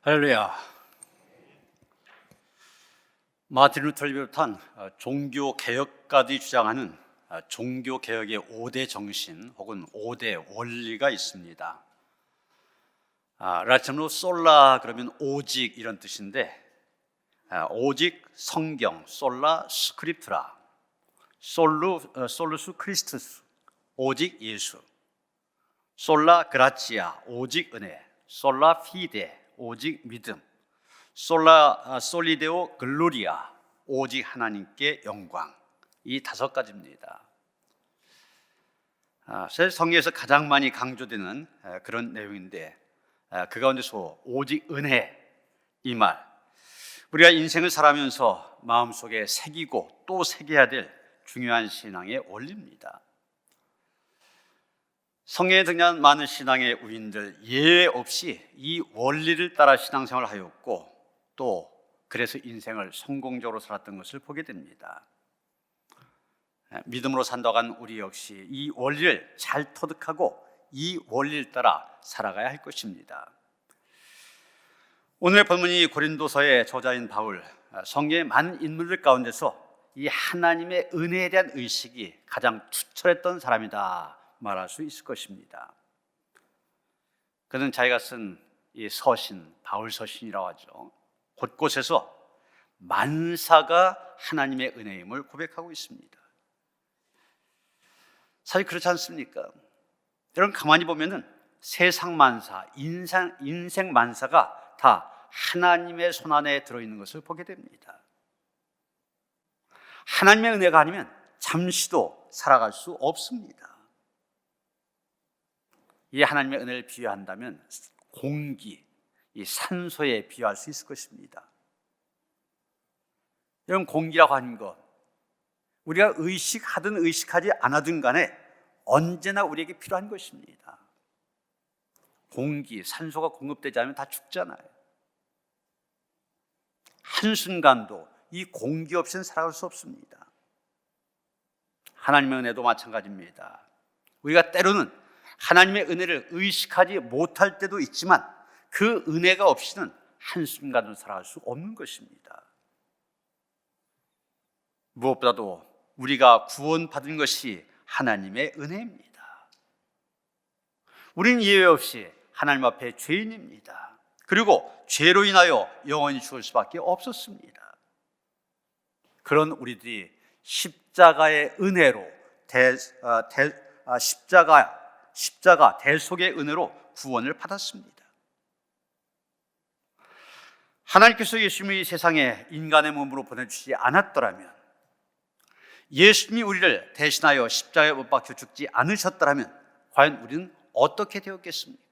할렐루야. 마틴 루터를 비롯한 종교 개혁가들이 주장하는 종교 개혁의 5대 정신 혹은 5대 원리가 있습니다. 라틴어로 솔라 그러면 오직 이런 뜻인데, 오직 성경, 솔라 스크립트라, 솔루스 크리스투스, 오직 예수, 솔라 그라치아, 오직 은혜, 솔라 피데, 오직 믿음, 솔라 솔리데오 글로리아, 오직 하나님께 영광. 이 5가지입니다. 사실 성경에서 가장 많이 강조되는 그런 내용인데, 그 가운데서 오직 은혜, 이 말, 우리가 인생을 살아가면서 마음속에 새기고 또 새겨야 될 중요한 신앙의 원리입니다. 성경에 등장한 많은 신앙의 우인들 예외 없이 이 원리를 따라 신앙생활을 하였고, 또 그래서 인생을 성공적으로 살았던 것을 보게 됩니다. 믿음으로 산다고 한 우리 역시 이 원리를 잘 터득하고 이 원리를 따라 살아가야 할 것입니다. 오늘의 본문이 고린도서의 저자인 바울, 성경의 많은 인물들 가운데서 이 하나님의 은혜에 대한 의식이 가장 투철했던 사람이다 말할 수 있을 것입니다. 그는 자기가 쓴 이 서신, 바울 서신이라고 하죠. 곳곳에서 만사가 하나님의 은혜임을 고백하고 있습니다. 사실 그렇지 않습니까? 여러분 가만히 보면은 세상 만사, 인생 만사가 다 하나님의 손안에 들어있는 것을 보게 됩니다. 하나님의 은혜가 아니면 잠시도 살아갈 수 없습니다. 이 하나님의 은혜를 비유한다면 공기, 이 산소에 비유할 수 있을 것입니다. 이런 공기라고 하는 것, 우리가 의식하든 의식하지 않아든 간에 언제나 우리에게 필요한 것입니다. 공기, 산소가 공급되지 않으면 다 죽잖아요. 한순간도 이 공기 없이는 살아갈 수 없습니다. 하나님의 은혜도 마찬가지입니다. 우리가 때로는 하나님의 은혜를 의식하지 못할 때도 있지만 그 은혜가 없이는 한순간도 살아갈 수 없는 것입니다. 무엇보다도 우리가 구원받은 것이 하나님의 은혜입니다. 우리는 예외 없이 하나님 앞에 죄인입니다. 그리고 죄로 인하여 영원히 죽을 수밖에 없었습니다. 그런 우리들이 십자가의 은혜로 십자가 대속의 은혜로 구원을 받았습니다. 하나님께서 예수님을 이 세상에 인간의 몸으로 보내주시지 않았더라면, 예수님이 우리를 대신하여 십자가에 못 박혀 죽지 않으셨더라면 과연 우리는 어떻게 되었겠습니까?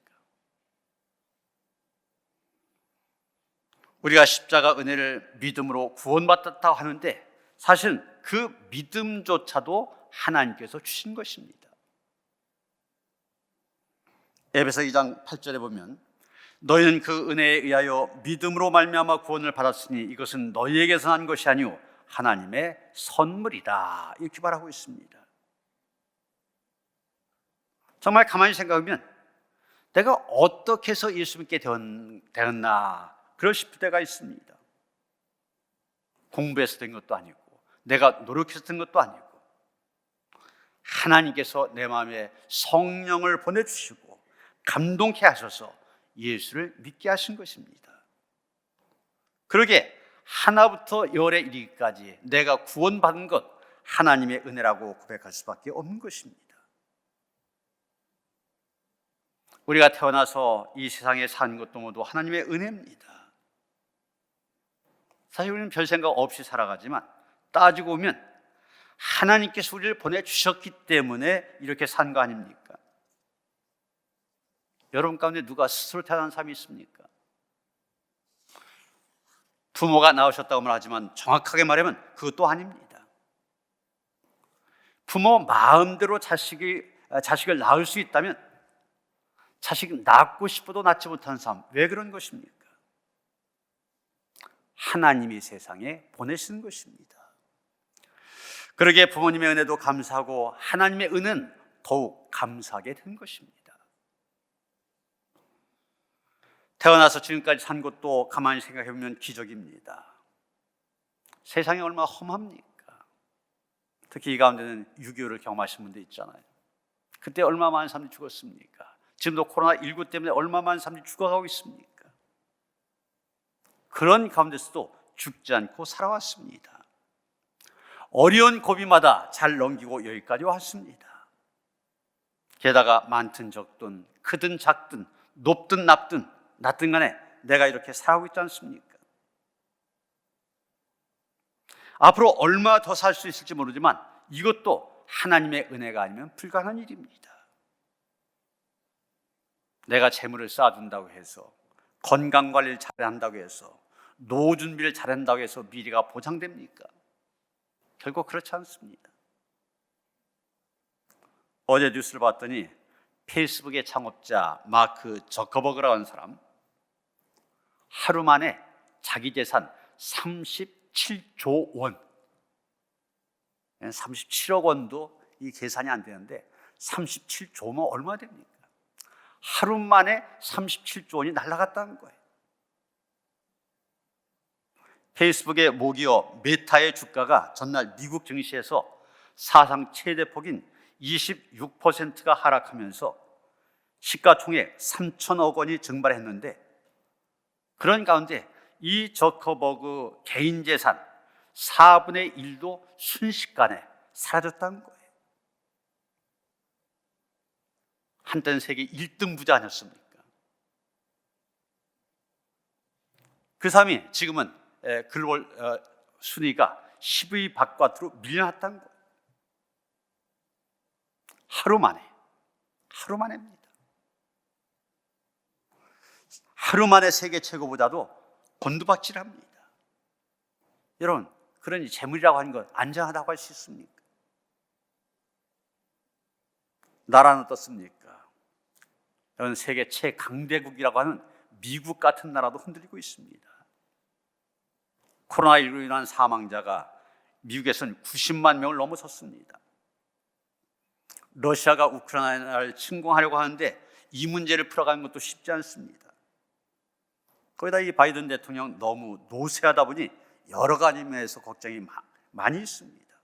우리가 십자가 은혜를 믿음으로 구원받았다고 하는데 사실은 그 믿음조차도 하나님께서 주신 것입니다. 에베소 2장 8절에 보면 너희는 그 은혜에 의하여 믿음으로 말미암아 구원을 받았으니 이것은 너희에게서 난 것이 아니오 하나님의 선물이다, 이렇게 말하고 있습니다. 정말 가만히 생각하면 내가 어떻게 해서 예수 믿게 되었나 그럴 싶을 때가 있습니다. 공부해서 된 것도 아니고 내가 노력해서 된 것도 아니고 하나님께서 내 마음에 성령을 보내주시고 감동케 하셔서 예수를 믿게 하신 것입니다. 그러게 하나부터 열에 이르기까지 내가 구원받은 것 하나님의 은혜라고 고백할 수밖에 없는 것입니다. 우리가 태어나서 이 세상에 사는 것도 모두 하나님의 은혜입니다. 사실 우리는 별 생각 없이 살아가지만 따지고 보면 하나님께서 우리를 보내주셨기 때문에 이렇게 산 거 아닙니까? 여러분 가운데 누가 스스로 태어난 사람이 있습니까? 부모가 낳으셨다고 말하지만 정확하게 말하면 그것도 아닙니다. 부모 마음대로 자식을 낳을 수 있다면 자식을 낳고 싶어도 낳지 못하는 삶, 왜 그런 것입니까? 하나님이 세상에 보내시는 것입니다. 그러기에 부모님의 은혜도 감사하고 하나님의 은혜는 더욱 감사하게 된 것입니다. 태어나서 지금까지 산 것도 가만히 생각해 보면 기적입니다. 세상이 얼마나 험합니까? 특히 이 가운데는 6.25를 경험하신 분들 있잖아요. 그때 얼마 많은 사람들이 죽었습니까? 지금도 코로나19 때문에 얼마 많은 사람들이 죽어가고 있습니까? 그런 가운데서도 죽지 않고 살아왔습니다. 어려운 고비마다 잘 넘기고 여기까지 왔습니다. 게다가 많든 적든 크든 작든 높든 낮든 간에 내가 이렇게 살아오고 있지 않습니까? 앞으로 얼마 더 살 수 있을지 모르지만 이것도 하나님의 은혜가 아니면 불가능한 일입니다. 내가 재물을 쌓아둔다고 해서, 건강관리를 잘한다고 해서, 노후 준비를 잘한다고 해서 미래가 보장됩니까? 결국 그렇지 않습니다. 어제 뉴스를 봤더니 페이스북의 창업자 마크 저커버그라는 하는 사람, 하루 만에 자기 재산 37조 원, 37억 원도 이 계산이 안 되는데 37조면 얼마 됩니까? 하루 만에 37조 원이 날아갔다는 거예요. 페이스북의 모기업 메타의 주가가 전날 미국 증시에서 사상 최대폭인 26%가 하락하면서 시가총액 3천억 원이 증발했는데, 그런 가운데 이 저커버그 개인 재산 4분의 1도 순식간에 사라졌다는 거예요. 한때는 세계 1등 부자 아니었습니까? 그 사람이 지금은 글로벌 순위가 10위 바깥으로 밀려났다는 거예요. 하루 만에입니다. 하루 만에 세계 최고보다도 곤두박질합니다. 여러분, 그러니 재물이라고 하는 건 안전하다고 할 수 있습니까? 나라는 어떻습니까? 여러분, 세계 최강대국이라고 하는 미국 같은 나라도 흔들리고 있습니다. 코로나19로 인한 사망자가 미국에서는 90만 명을 넘어섰습니다. 러시아가 우크라이나를 침공하려고 하는데 이 문제를 풀어가는 것도 쉽지 않습니다. 거기다 이 바이든 대통령 너무 노쇠하다 보니 여러 가지 면에서 걱정이 많이 있습니다.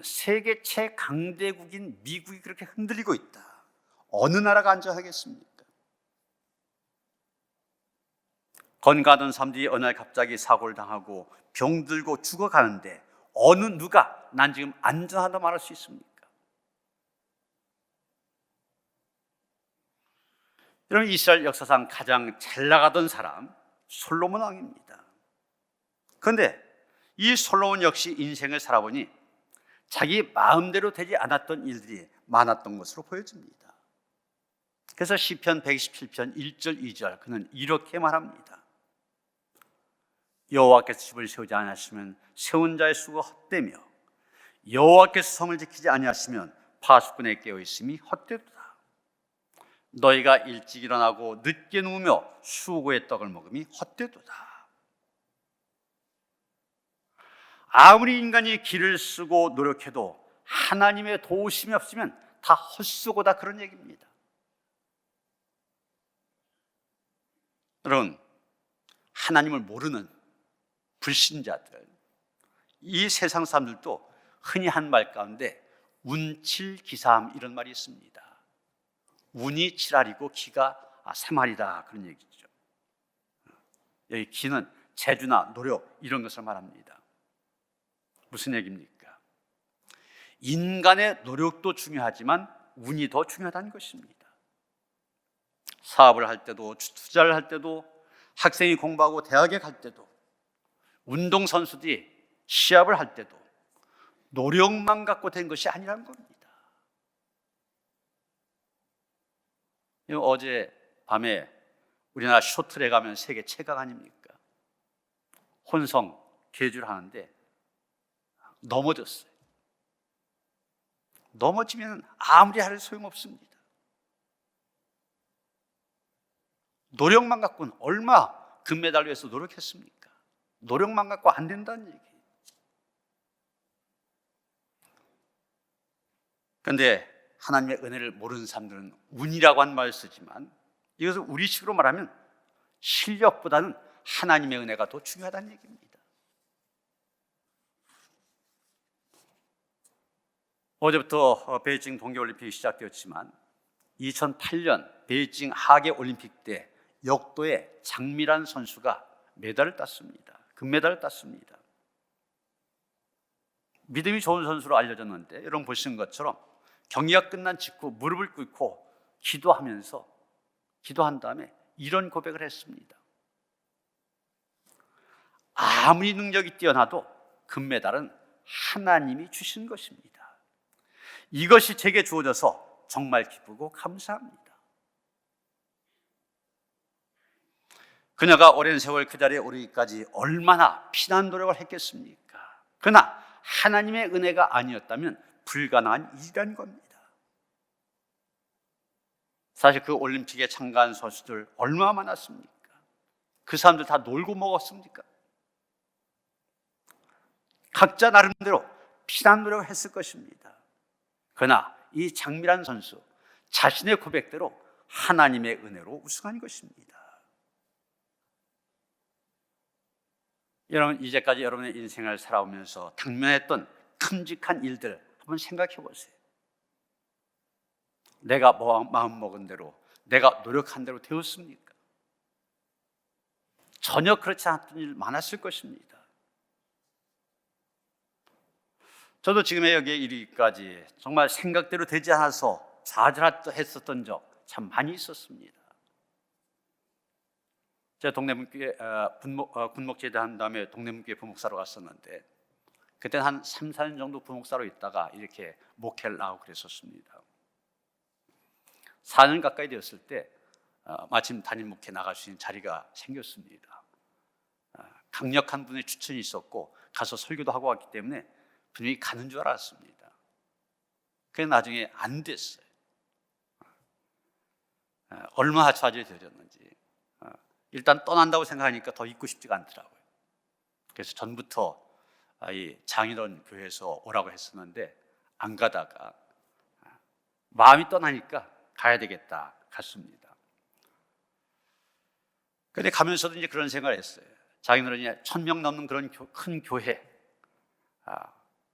세계 최강대국인 미국이 그렇게 흔들리고 있다. 어느 나라가 안전하겠습니까? 건강하던 사람들이 어느 날 갑자기 사고를 당하고 병들고 죽어가는데 어느 누가 난 지금 안전하다 말할 수 있습니까? 여러분, 이스라엘 역사상 가장 잘 나가던 사람 솔로몬 왕입니다. 그런데 이 솔로몬 역시 인생을 살아보니 자기 마음대로 되지 않았던 일들이 많았던 것으로 보여집니다. 그래서 시편 127편 1절 2절 그는 이렇게 말합니다. 여호와께서 집을 세우지 아니하시면 세운 자의 수고 헛되며 여호와께서 성을 지키지 아니하시면 파수꾼의 깨어있음이 헛되도다. 너희가 일찍 일어나고 늦게 누우며 수고의 떡을 먹음이 헛되도다. 아무리 인간이 길을 쓰고 노력해도 하나님의 도우심이 없으면 다 헛수고다, 그런 얘기입니다. 여러분, 하나님을 모르는 불신자들, 이 세상 사람들도 흔히 한 말 가운데 운칠기삼 이런 말이 있습니다. 운이 7알이고 기가 3알이다, 그런 얘기죠. 여기 기는 재주나 노력 이런 것을 말합니다. 무슨 얘기입니까? 인간의 노력도 중요하지만 운이 더 중요하다는 것입니다. 사업을 할 때도, 투자를 할 때도, 학생이 공부하고 대학에 갈 때도, 운동선수들이 시합을 할 때도 노력만 갖고 된 것이 아니라는 겁니다. 어제 밤에 우리나라 쇼트랙 하면 세계 최강 아닙니까? 혼성 계주를 하는데 넘어졌어요. 넘어지면 아무리 하려도 소용없습니다. 노력만 갖고는 얼마 금메달 위해서 노력했습니까? 노력만 갖고 안 된다는 얘기예요. 그런데 하나님의 은혜를 모르는 사람들은 운이라고 한 말을 쓰지만 이것은 우리식으로 말하면 실력보다는 하나님의 은혜가 더 중요하다는 얘기입니다. 어제부터 베이징 동계올림픽이 시작되었지만 2008년 베이징 하계올림픽 때 역도의 장미란 선수가 메달을 땄습니다. 금메달을 땄습니다. 믿음이 좋은 선수로 알려졌는데 여러분 보시는 것처럼 경기가 끝난 직후 무릎을 꿇고 기도한 다음에 이런 고백을 했습니다. 아무리 능력이 뛰어나도 금메달은 하나님이 주신 것입니다. 이것이 제게 주어져서 정말 기쁘고 감사합니다. 그녀가 오랜 세월 그 자리에 오르기까지 얼마나 피난 노력을 했겠습니까? 그러나 하나님의 은혜가 아니었다면 불가능한 일이라는 겁니다. 사실 그 올림픽에 참가한 선수들 얼마나 많았습니까? 그 사람들 다 놀고 먹었습니까? 각자 나름대로 피난 노력을 했을 것입니다. 그러나 이 장미란 선수 자신의 고백대로 하나님의 은혜로 우승한 것입니다. 여러분, 이제까지 여러분의 인생을 살아오면서 당면했던 큼직한 일들 한번 생각해 보세요. 내가 마음먹은 대로, 내가 노력한 대로 되었습니까? 전혀 그렇지 않았던 일 많았을 것입니다. 저도 지금의 여기에 이르기까지 정말 생각대로 되지 않아서 좌절했었던 적 참 많이 있었습니다. 제가 동네 문교회 군목제대 한 다음에 동네 문교회 부목사로 갔었는데 그때는 한 3, 4년 정도 부목사로 있다가 이렇게 목회를 나오고 그랬었습니다. 4년 가까이 되었을 때 마침 담임 목회 나갈 수 있는 자리가 생겼습니다. 강력한 분의 추천이 있었고 가서 설교도 하고 왔기 때문에 분명히 가는 줄 알았습니다. 그게 나중에 안 됐어요. 얼마나 좌절이 되었는지. 일단 떠난다고 생각하니까 더 있고 싶지가 않더라고요. 그래서 전부터 이 장인원 교회에서 오라고 했었는데 안 가다가 마음이 떠나니까 가야 되겠다 갔습니다. 그런데 가면서도 이제 그런 생각을 했어요. 장인어른이 1000명 넘는 그런 큰 교회,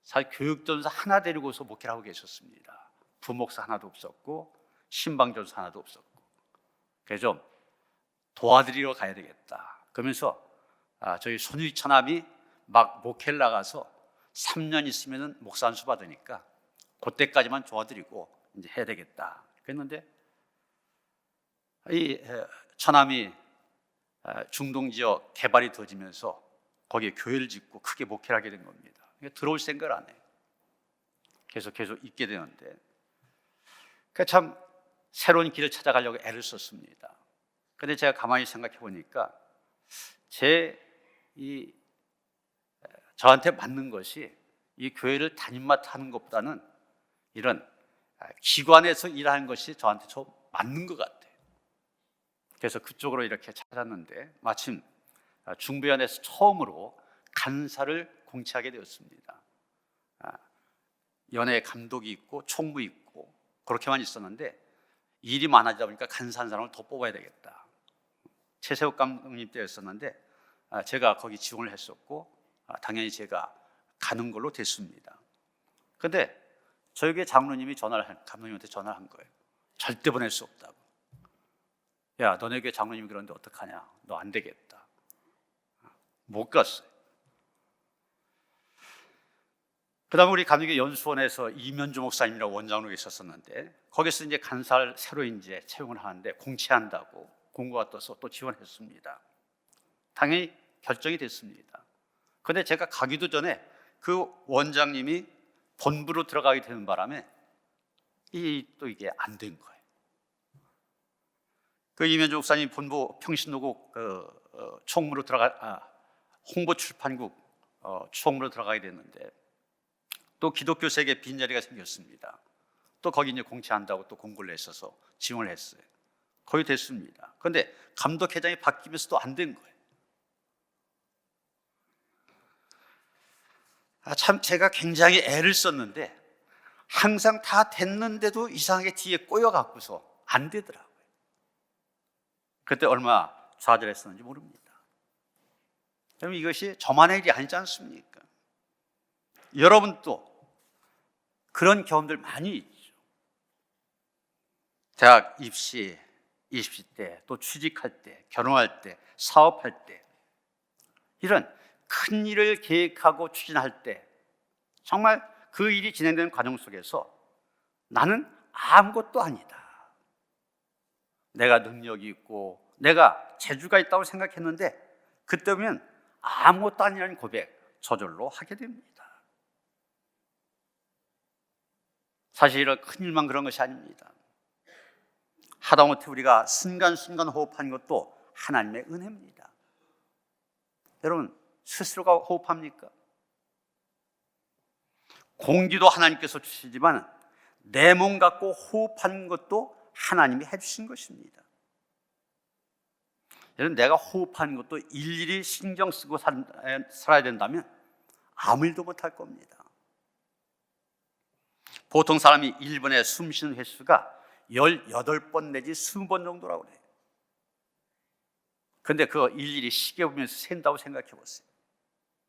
사실 교육전사 하나 데리고서 목회를 하고 계셨습니다. 부목사 하나도 없었고 신방전사 하나도 없었고, 그래서 좀 도와드리러 가야 되겠다. 그러면서 저희 손유희 처남이 막 목회를 나가서 3년 있으면 목사 안수 받으니까 그때까지만 도와드리고 이제 해야 되겠다. 그랬는데 이 처남이 중동 지역 개발이 더지면서 거기에 교회를 짓고 크게 목회를 하게 된 겁니다. 들어올 생각을 안 해요. 계속 있게 되는데 참 새로운 길을 찾아가려고 애를 썼습니다. 그런데 제가 가만히 생각해 보니까 저한테 맞는 것이 이 교회를 담임맡아 하는 것보다는 이런 기관에서 일하는 것이 저한테 좀 맞는 것 같아요. 그래서 그쪽으로 이렇게 찾았는데 마침 중부연에서 처음으로 간사를 공채하게 되었습니다. 연예 감독이 있고 총무 있고 그렇게만 있었는데 일이 많아지다 보니까 간사 한 사람을 더 뽑아야 되겠다. 최세욱 감독님 때였었는데 제가 거기 지원을 했었고 당연히 제가 가는 걸로 됐습니다. 그런데 저에게 장로님이 감독님한테 전화를 한 거예요. 절대 보낼 수 없다고. 야, 너네 교회 장로님이 그러는데 어떡하냐? 너 안 되겠다. 못 갔어요. 그 다음에 우리 감리교 연수원에서 이면주 목사님이라고 원장으로 있었었는데 거기서 이제 간사를 새로 이제 채용을 하는데 공채한다고 공고가 떠서 또 지원했습니다. 당연히 결정이 됐습니다. 그런데 제가 가기도 전에 그 원장님이 본부로 들어가게 되는 바람에 또 이게 안 된 거예요. 그 이면주 목사님 본부 평신도국 총무로 홍보출판국 총무로 들어가게 됐는데 또 기독교 세계 빈자리가 생겼습니다. 또 거기 이제 공채한다고 또 공고를 냈어서 지원을 했어요. 거의 됐습니다. 그런데 감독회장이 바뀌면서 또 안 된 거예요. 참 제가 굉장히 애를 썼는데 항상 다 됐는데도 이상하게 뒤에 꼬여갖고서 안 되더라고요. 그때 얼마나 좌절했었는지 모릅니다. 여러분, 이것이 저만의 일이 아니지 않습니까? 여러분도 그런 경험들 많이 있죠. 대학 입시 때, 또 취직할 때, 결혼할 때, 사업할 때, 이런 큰 일을 계획하고 추진할 때 정말 그 일이 진행되는 과정 속에서 나는 아무것도 아니다, 내가 능력이 있고 내가 재주가 있다고 생각했는데 그때 보면 아무것도 아니라는 고백 저절로 하게 됩니다. 사실 이런 큰 일만 그런 것이 아닙니다. 하다못해 우리가 순간순간 호흡하는 것도 하나님의 은혜입니다. 여러분, 스스로가 호흡합니까? 공기도 하나님께서 주시지만 내 몸 갖고 호흡하는 것도 하나님이 해주신 것입니다. 여러분, 내가 호흡하는 것도 일일이 신경 쓰고 살아야 된다면 아무 일도 못할 겁니다. 보통 사람이 1분에 숨 쉬는 횟수가 18번 내지 20번 정도라고 그래요. 그런데 그거 일일이 시계 보면서 센다고 생각해 보세요.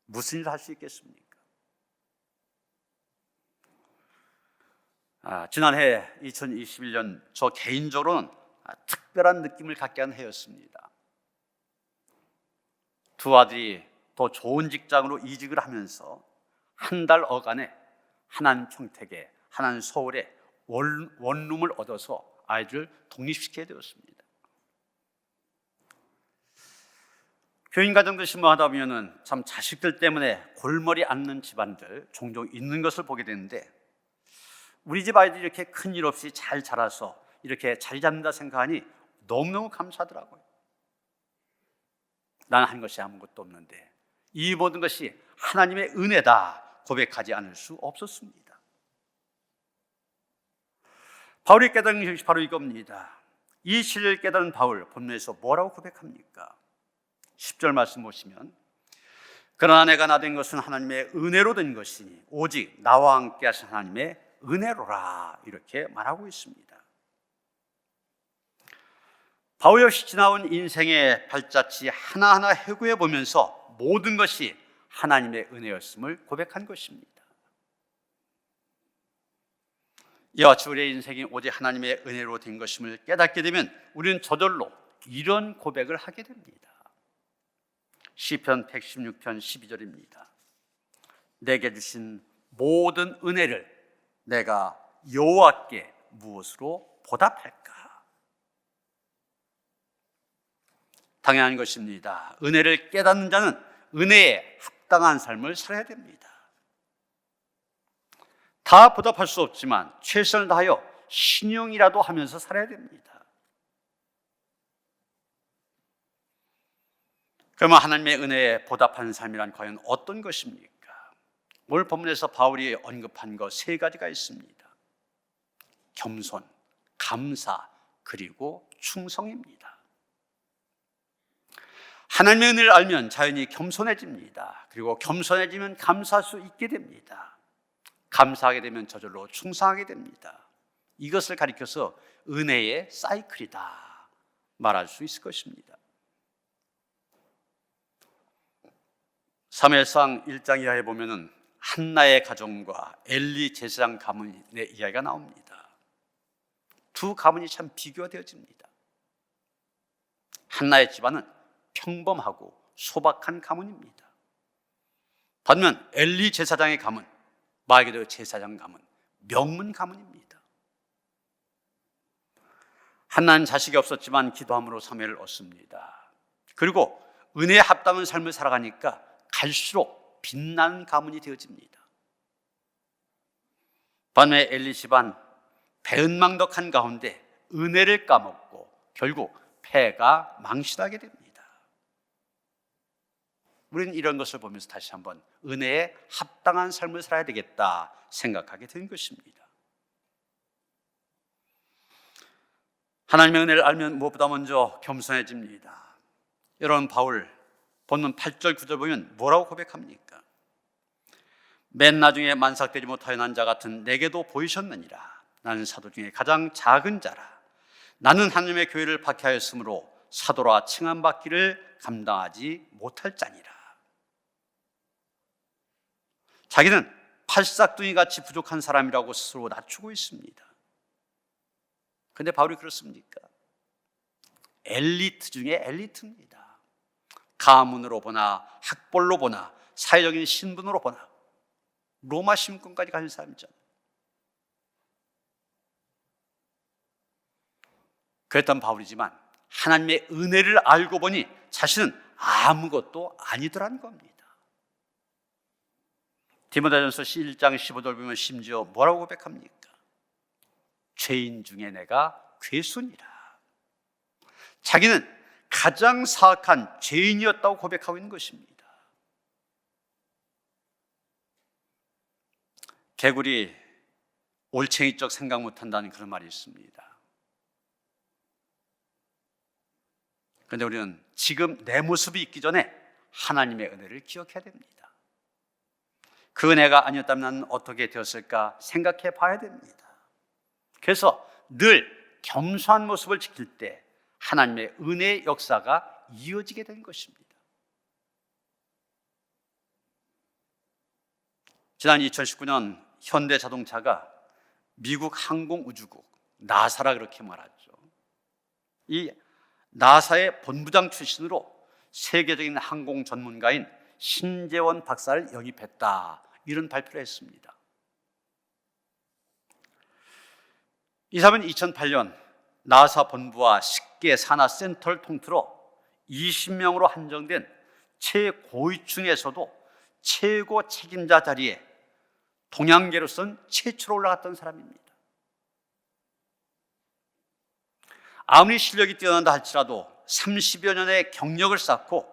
무슨 일을 할 수 있겠습니까? 지난해 2021년 저 개인적으로는 특별한 느낌을 갖게 한 해였습니다. 두 아들이 더 좋은 직장으로 이직을 하면서 한 달 어간에 하나는 평택에, 하나는 서울에 원룸을 얻어서 아이들을 독립시켜야 되었습니다. 교인 가정들 신문하다 보면은 참 자식들 때문에 골머리 앓는 집안들 종종 있는 것을 보게 되는데, 우리 집 아이들이 이렇게 큰일 없이 잘 자라서 이렇게 자리 잡는다 생각하니 너무너무 감사하더라고요. 나는 한 것이 아무것도 없는데 이 모든 것이 하나님의 은혜다 고백하지 않을 수 없었습니다. 바울이 깨달은 것이 바로 이겁니다. 이 진리를 깨달은 바울, 본문에서 뭐라고 고백합니까? 10절 말씀 보시면, 그러나 내가 나 된 것은 하나님의 은혜로 된 것이니 오직 나와 함께 하신 하나님의 은혜로라, 이렇게 말하고 있습니다. 바울 역시 지나온 인생의 발자취 하나하나 해고해 보면서 모든 것이 하나님의 은혜였음을 고백한 것입니다. 이와 같이 우리의 인생이 오직 하나님의 은혜로 된 것임을 깨닫게 되면 우리는 저절로 이런 고백을 하게 됩니다. 시편 116편 12절입니다. 내게 주신 모든 은혜를 내가 여호와께 무엇으로 보답할까? 당연한 것입니다. 은혜를 깨닫는 자는 은혜에 합당한 삶을 살아야 됩니다. 다 보답할 수 없지만 최선을 다하여 신용이라도 하면서 살아야 됩니다. 그러면 하나님의 은혜에 보답하는 삶이란 과연 어떤 것입니까? 오늘 본문에서 바울이 언급한 것 세 가지가 있습니다. 겸손, 감사, 그리고 충성입니다. 하나님의 은혜를 알면 자연히 겸손해집니다. 그리고 겸손해지면 감사할 수 있게 됩니다. 감사하게 되면 저절로 충성하게 됩니다. 이것을 가리켜서 은혜의 사이클이다 말할 수 있을 것입니다. 사무엘상 1장 이하에 보면은 한나의 가정과 엘리 제사장 가문의 이야기가 나옵니다. 두 가문이 참 비교가 되어집니다. 한나의 집안은 평범하고 소박한 가문입니다. 반면 엘리 제사장의 가문, 말 그대로 제사장 가문, 명문 가문입니다. 한나는 자식이 없었지만 기도함으로 사무엘을 얻습니다. 그리고 은혜에 합당한 삶을 살아가니까 갈수록 빛나는 가문이 되어집니다. 반면에 엘리 집안 배은망덕한 가운데 은혜를 까먹고 결국 폐가 망신하게 됩니다. 우리는 이런 것을 보면서 다시 한번 은혜에 합당한 삶을 살아야 되겠다 생각하게 된 것입니다. 하나님의 은혜를 알면 무엇보다 먼저 겸손해집니다. 여러분, 바울 본문 8절 9절 보면 뭐라고 고백합니까? 맨 나중에 만삭되지 못하여 난 자 같은 내게도 보이셨느니라. 나는 사도 중에 가장 작은 자라. 나는 하나님의 교회를 박해하였으므로 사도라 칭함받기를 감당하지 못할 자니라. 자기는 팔싹둥이 같이 부족한 사람이라고 스스로 낮추고 있습니다. 그런데 바울이 그렇습니까? 엘리트 중에 엘리트입니다. 가문으로 보나 학벌로 보나 사회적인 신분으로 보나 로마 시민권까지 가진 사람이죠. 그랬던 바울이지만 하나님의 은혜를 알고 보니 자신은 아무것도 아니더라는 겁니다. 디모데전서 1장 15절 보면 심지어 뭐라고 고백합니까? 죄인 중에 내가 괴순이라. 자기는 가장 사악한 죄인이었다고 고백하고 있는 것입니다. 개구리 올챙이적 생각 못한다는 그런 말이 있습니다. 그런데 우리는 지금 내 모습이 있기 전에 하나님의 은혜를 기억해야 됩니다. 그 은혜가 아니었다면 나는 어떻게 되었을까 생각해 봐야 됩니다. 그래서 늘 겸손한 모습을 지킬 때 하나님의 은혜의 역사가 이어지게 된 것입니다. 지난 2019년 현대자동차가 미국 항공우주국 나사라 그렇게 말하죠. 이 나사의 본부장 출신으로 세계적인 항공 전문가인 신재원 박사를 영입했다, 이런 발표를 했습니다. 이 사람은 2008년 나사 본부와 10개 산하 센터를 통틀어 20명으로 한정된 최고위층에서도 최고 책임자 자리에 동양계로선 최초로 올라갔던 사람입니다. 아무리 실력이 뛰어난다 할지라도 30여 년의 경력을 쌓고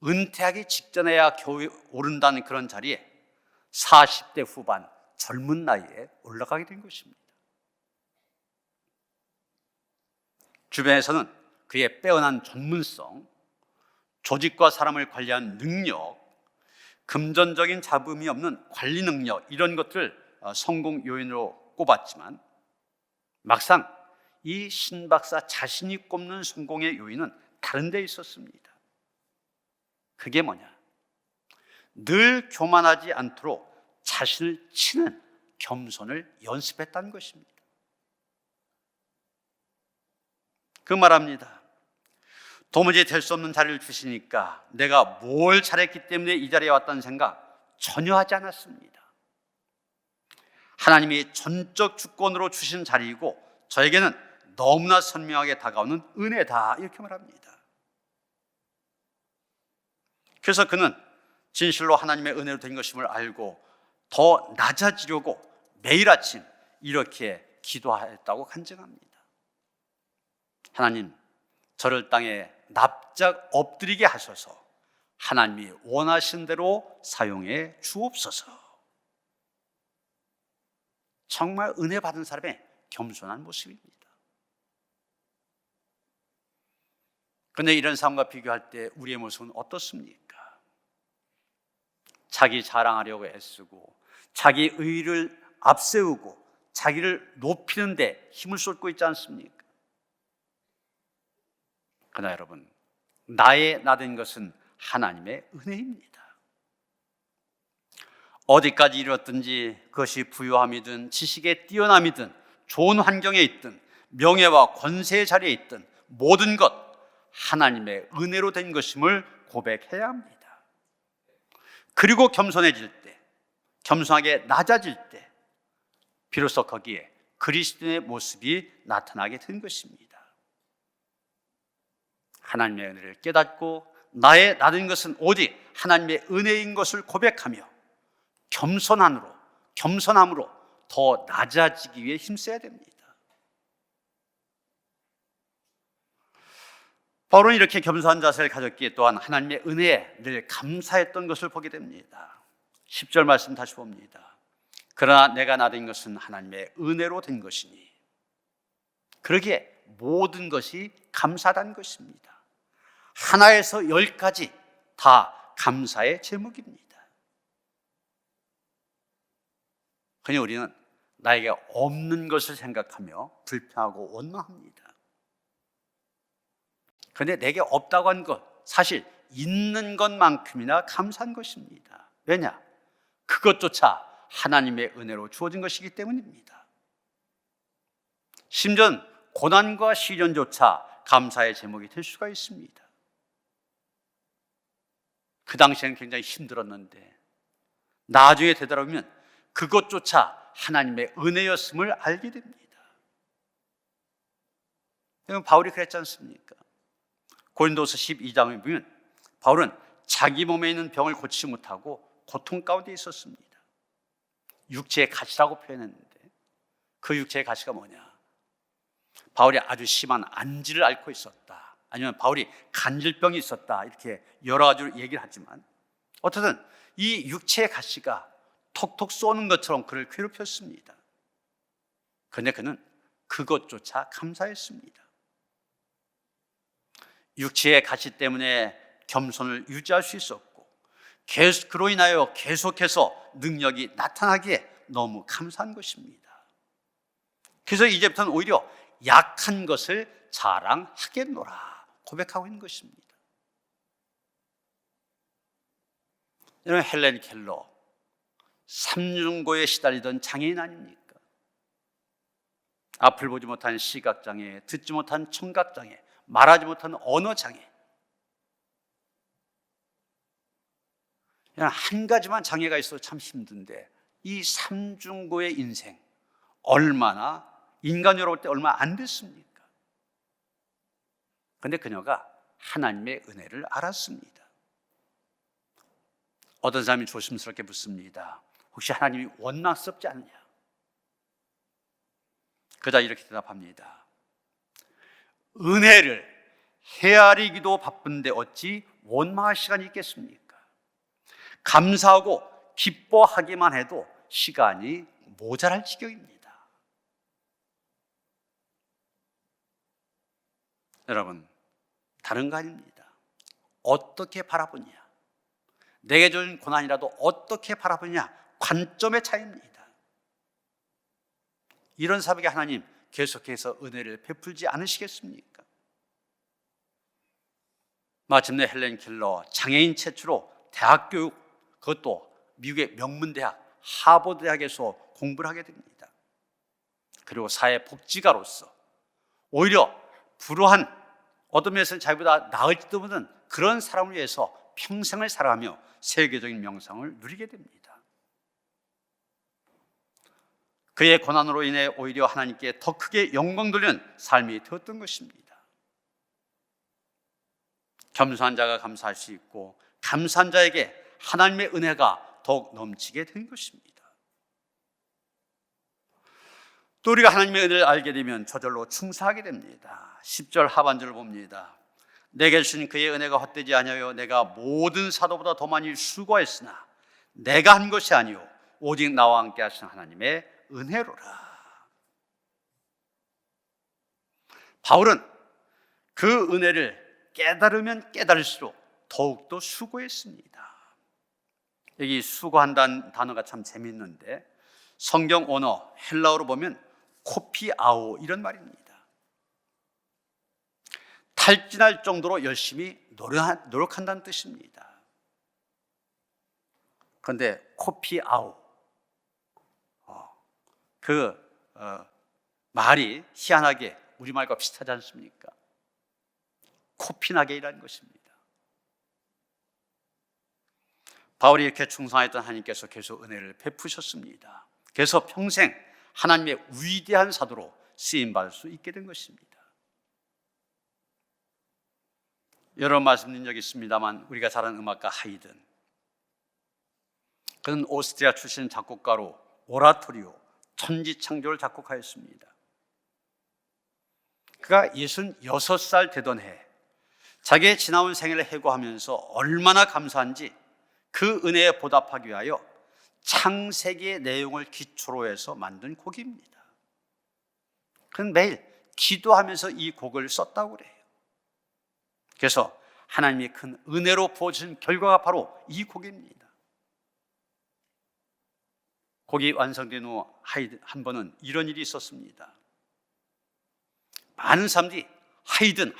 은퇴하기 직전에야 겨우 오른다는 그런 자리에 40대 후반 젊은 나이에 올라가게 된 것입니다. 주변에서는 그의 빼어난 전문성, 조직과 사람을 관리하는 능력, 금전적인 잡음이 없는 관리 능력, 이런 것들을 성공 요인으로 꼽았지만 막상 이 신 박사 자신이 꼽는 성공의 요인은 다른 데 있었습니다. 그게 뭐냐? 늘 교만하지 않도록 자신을 치는 겸손을 연습했다는 것입니다. 그 말합니다. 도무지 될 수 없는 자리를 주시니까 내가 뭘 잘했기 때문에 이 자리에 왔다는 생각 전혀 하지 않았습니다. 하나님이 전적 주권으로 주신 자리이고 저에게는 너무나 선명하게 다가오는 은혜다, 이렇게 말합니다. 그래서 그는 진실로 하나님의 은혜로 된 것임을 알고 더 낮아지려고 매일 아침 이렇게 기도하였다고 간증합니다. 하나님, 저를 땅에 납작 엎드리게 하셔서 하나님이 원하신 대로 사용해 주옵소서. 정말 은혜 받은 사람의 겸손한 모습입니다. 그런데 이런 사람과 비교할 때 우리의 모습은 어떻습니까? 자기 자랑하려고 애쓰고 자기 의의를 앞세우고 자기를 높이는 데 힘을 쏟고 있지 않습니까? 그러나 여러분, 나의 나된 것은 하나님의 은혜입니다. 어디까지 이뤘든지 그것이 부유함이든 지식의 뛰어남이든 좋은 환경에 있든 명예와 권세의 자리에 있든 모든 것 하나님의 은혜로 된 것임을 고백해야 합니다. 그리고 겸손해질 때, 겸손하게 낮아질 때 비로소 거기에 그리스도의 모습이 나타나게 된 것입니다. 하나님의 은혜를 깨닫고 나의 나된 것은 오직 하나님의 은혜인 것을 고백하며 겸손함으로 더 낮아지기 위해 힘써야 됩니다. 바울은 이렇게 겸손한 자세를 가졌기에 또한 하나님의 은혜에 늘 감사했던 것을 보게 됩니다. 10절 말씀 다시 봅니다. 그러나 내가 나된 것은 하나님의 은혜로 된 것이니, 그러기에 모든 것이 감사하다는 것입니다. 하나에서 10까지 다 감사의 제목입니다. 그냥 우리는 나에게 없는 것을 생각하며 불평하고 원망합니다. 그런데 내게 없다고 한 것, 사실 있는 것만큼이나 감사한 것입니다. 왜냐? 그것조차 하나님의 은혜로 주어진 것이기 때문입니다. 심지어 고난과 시련조차 감사의 제목이 될 수가 있습니다. 그 당시에는 굉장히 힘들었는데 나중에 되돌아보면 그것조차 하나님의 은혜였음을 알게 됩니다. 바울이 그랬지 않습니까? 고린도서 12장에 보면 바울은 자기 몸에 있는 병을 고치지 못하고 고통 가운데 있었습니다. 육체의 가시라고 표현했는데 그 육체의 가시가 뭐냐? 바울이 아주 심한 안지를 앓고 있었다, 아니면 바울이 간질병이 있었다, 이렇게 여러 가지로 얘기를 하지만 어쨌든 이 육체의 가시가 톡톡 쏘는 것처럼 그를 괴롭혔습니다. 그런데 그는 그것조차 감사했습니다. 육체의 가시 때문에 겸손을 유지할 수 있었고 그로 인하여 계속해서 능력이 나타나기에 너무 감사한 것입니다. 그래서 이제부터는 오히려 약한 것을 자랑하겠노라 고백하고 있는 것입니다. 여러분, 헬렌 켈러 삼중고에 시달리던 장애인 아닙니까? 앞을 보지 못한 시각장애, 듣지 못한 청각장애, 말하지 못한 언어장애, 그냥 한 가지만 장애가 있어도 참 힘든데 이 삼중고의 인생 얼마나 인간으로 볼 때 얼마 안 됐습니까? 그런데 그녀가 하나님의 은혜를 알았습니다. 어떤 사람이 조심스럽게 묻습니다. 혹시 하나님이 원망스럽지 않느냐? 그자 이렇게 대답합니다. 은혜를 헤아리기도 바쁜데 어찌 원망할 시간이 있겠습니까? 감사하고 기뻐하기만 해도 시간이 모자랄 지경입니다. 여러분, 다른 거 아닙니다. 어떻게 바라보냐, 내게 준 고난이라도 어떻게 바라보냐, 관점의 차이입니다. 이런 사람에게 하나님 계속해서 은혜를 베풀지 않으시겠습니까? 마침내 헬렌 켈러 장애인 최초로 대학 교육, 그것도 미국의 명문대학 하버드 대학에서 공부를 하게 됩니다. 그리고 사회복지가로서 오히려 불우한, 어떤 면에서는 자기보다 나을지도 모르는 그런 사람을 위해서 평생을 살아가며 세계적인 명성을 누리게 됩니다. 그의 고난으로 인해 오히려 하나님께 더 크게 영광 돌리는 삶이 되었던 것입니다. 겸손한 자가 감사할 수 있고 감사한 자에게 하나님의 은혜가 더욱 넘치게 된 것입니다. 또 우리가 하나님의 은혜를 알게 되면 저절로 충성하게 됩니다. 10절 하반절을 봅니다. 내게 주신 그의 은혜가 헛되지 아니하여 내가 모든 사도보다 더 많이 수고했으나 내가 한 것이 아니요 오직 나와 함께 하신 하나님의 은혜로라. 바울은 그 은혜를 깨달으면 깨달을수록 더욱더 수고했습니다. 여기 수고한다는 단어가 참 재미있는데 성경 언어 헬라어로 보면 코피아오 이런 말입니다. 탈진할 정도로 열심히 노력한다는 뜻입니다. 그런데 코피아오, 말이 희한하게 우리말과 비슷하지 않습니까? 코피나게이라는 것입니다. 바울이 이렇게 충성했던 하나님께서 계속 은혜를 베푸셨습니다. 그래서 평생 하나님의 위대한 사도로 쓰임받을 수 있게 된 것입니다. 여러 번 말씀드린 적이 있습니다만 우리가 잘 아는 음악가 하이든, 그는 오스트리아 출신 작곡가로 오라토리오, 천지창조를 작곡하였습니다. 그가 66살 되던 해 자기의 지나온 생애를 회고하면서 얼마나 감사한지 그 은혜에 보답하기 위하여 창세기의 내용을 기초로 해서 만든 곡입니다. 그는 매일 기도하면서 이 곡을 썼다고 그래요. 그래서 하나님이 큰 은혜로 부어주신 결과가 바로 이 곡입니다. 곡이 완성된 후 한 번은 이런 일이 있었습니다. 많은 사람들이 하이든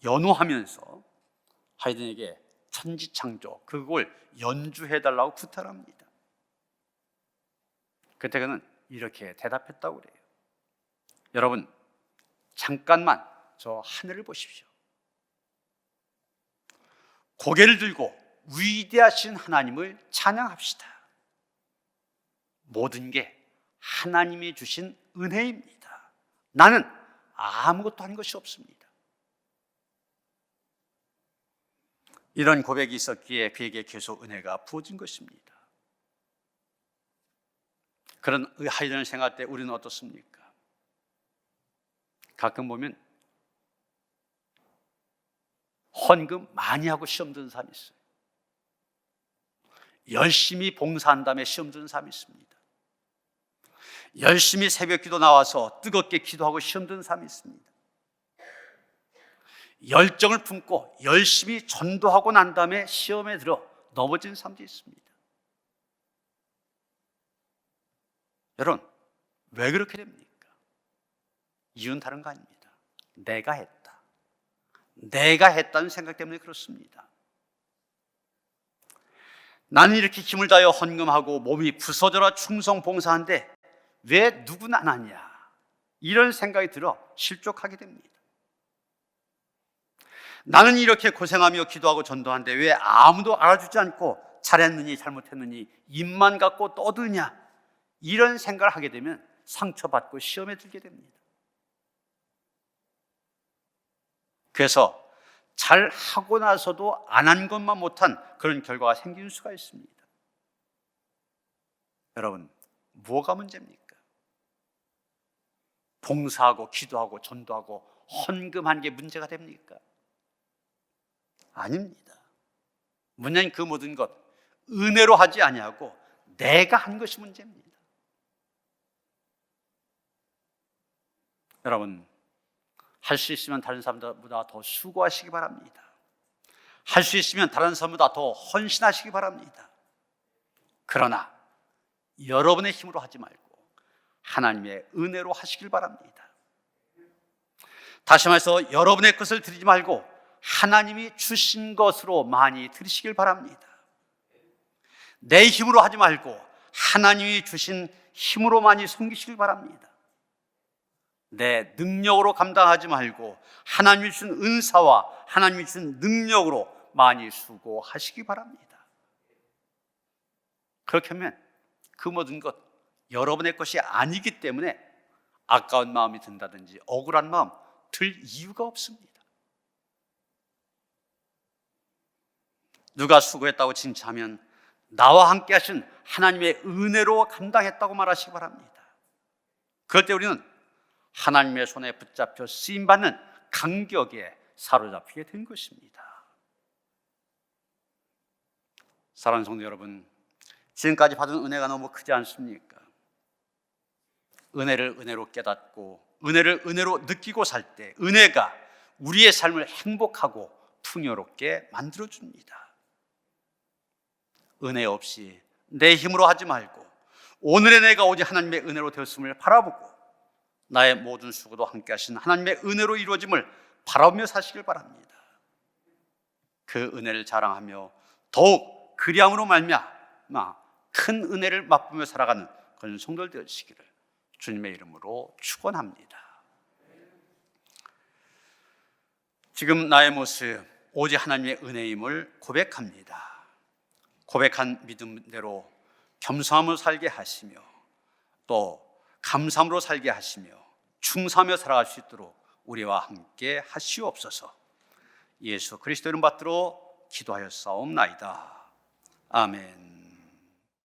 연호하면서 하이든에게 천지창조 그걸 연주해달라고 부탁합니다. 그때 그는 이렇게 대답했다고 그래요. 여러분, 잠깐만 저 하늘을 보십시오. 고개를 들고 위대하신 하나님을 찬양합시다. 모든 게 하나님이 주신 은혜입니다. 나는 아무것도 한 것이 없습니다. 이런 고백이 있었기에 그에게 계속 은혜가 부어진 것입니다. 그런 하이든을 생각할 때 우리는 어떻습니까? 가끔 보면 헌금 많이 하고 시험 드는 사람이 있어요. 열심히 봉사한 다음에 시험 드는 사람이 있습니다. 열심히 새벽 기도 나와서 뜨겁게 기도하고 시험 드는 사람이 있습니다. 열정을 품고 열심히 전도하고 난 다음에 시험에 들어 넘어진 사람도 있습니다. 여러분, 왜 그렇게 됩니까? 이유는 다른 거 아닙니다. 내가 했다는 생각 때문에 그렇습니다. 나는 이렇게 힘을 다하여 헌금하고 몸이 부서져라 충성 봉사하는데 왜 누구는 안 하냐, 이런 생각이 들어 실족하게 됩니다. 나는 이렇게 고생하며 기도하고 전도하는데 왜 아무도 알아주지 않고 잘했느니 잘못했느니 입만 갖고 떠드냐, 이런 생각을 하게 되면 상처받고 시험에 들게 됩니다. 그래서 잘 하고 나서도 안 한 것만 못한 그런 결과가 생길 수가 있습니다. 여러분, 뭐가 문제입니까? 봉사하고 기도하고 전도하고 헌금한 게 문제가 됩니까? 아닙니다. 문제는 그 모든 것 은혜로 하지 아니하고 내가 한 것이 문제입니다. 여러분, 할 수 있으면 다른 사람보다 더 수고하시기 바랍니다. 할 수 있으면 다른 사람보다 더 헌신하시기 바랍니다. 그러나 여러분의 힘으로 하지 말고 하나님의 은혜로 하시길 바랍니다. 다시 말해서 여러분의 것을 드리지 말고 하나님이 주신 것으로 많이 드리시길 바랍니다. 내 힘으로 하지 말고 하나님이 주신 힘으로 많이 섬기시길 바랍니다. 내 능력으로 감당하지 말고 하나님이 주신 은사와 하나님이 주신 능력으로 많이 수고하시기 바랍니다. 그렇게 하면 그 모든 것 여러분의 것이 아니기 때문에 아까운 마음이 든다든지 억울한 마음 들 이유가 없습니다. 누가 수고했다고 칭찬하면 나와 함께 하신 하나님의 은혜로 감당했다고 말하시기 바랍니다. 그럴 때 우리는 하나님의 손에 붙잡혀 쓰임받는 간격에 사로잡히게 된 것입니다. 사랑하는 성도 여러분, 지금까지 받은 은혜가 너무 크지 않습니까? 은혜를 은혜로 깨닫고 은혜를 은혜로 느끼고 살 때 은혜가 우리의 삶을 행복하고 풍요롭게 만들어줍니다. 은혜 없이 내 힘으로 하지 말고 오늘의 내가 오직 하나님의 은혜로 되었음을 바라보고 나의 모든 수고도 함께 하신 하나님의 은혜로 이루어짐을 바라보며 사시길 바랍니다. 그 은혜를 자랑하며 더욱 그리함으로 말미암아 큰 은혜를 맛보며 살아가는 그런 성도들 되시기를 주님의 이름으로 축원합니다. 지금 나의 모습 오직 하나님의 은혜임을 고백합니다. 고백한 믿음대로 겸손함으로 살게 하시며 또 감사함으로 살게 하시며 충성하며 살아갈 수 있도록 우리와 함께 하시옵소서. 예수 그리스도 이름 받들어 기도하였사옵나이다. 아멘.